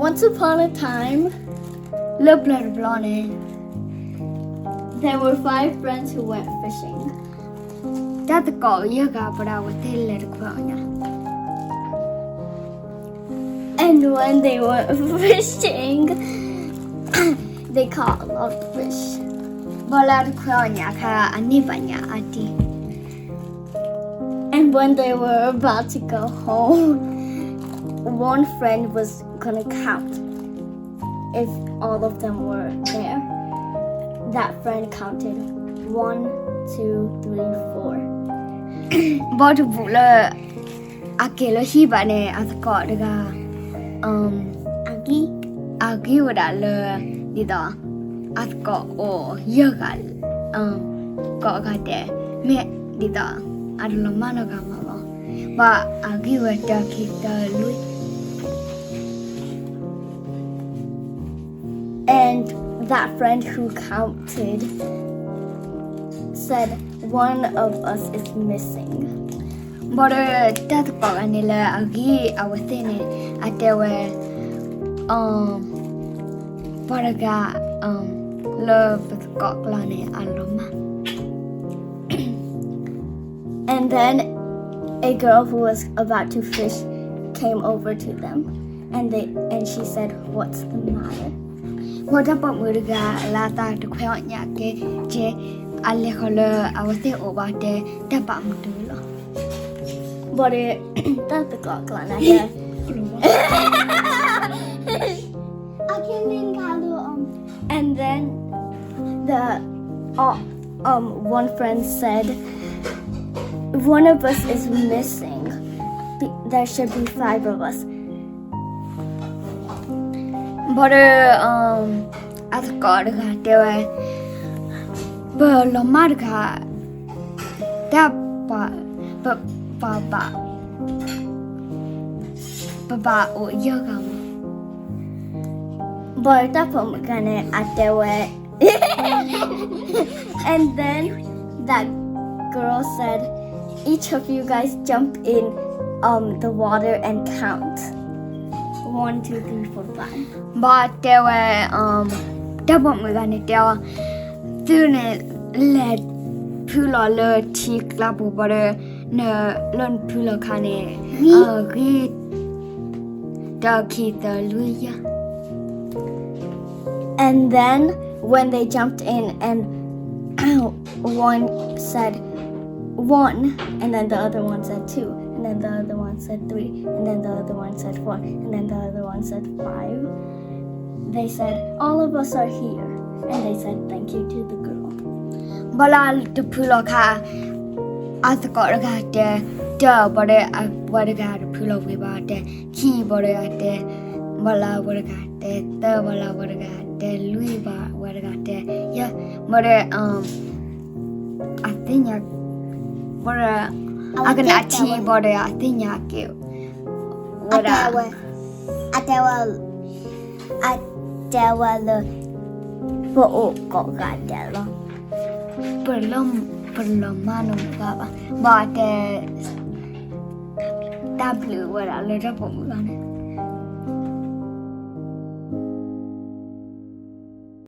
Once upon a time, there were 5 friends who went fishing. And when they went fishing, they caught a lot of fish. And when they were about to go home, one friend was gonna count if all of them were there. That friend counted 1, 2, 3, 4. And that friend who counted said one of us is missing. And then a girl who was about to fish came over to them, and she said, "What's the matter?" But that's the clock line. I can and then the one friend said, "One of us is missing. There should be 5 of us." But and then that girl said, "Each of you guys jump in the water and count. 1, 2, 3, 4, 5." But there were and then when they jumped in and one said 1, and then the other one said 2, and then the other one said 3, and then the other one said 4, and then the other one said 5. They said, "All of us are here," and they said thank you to the girl.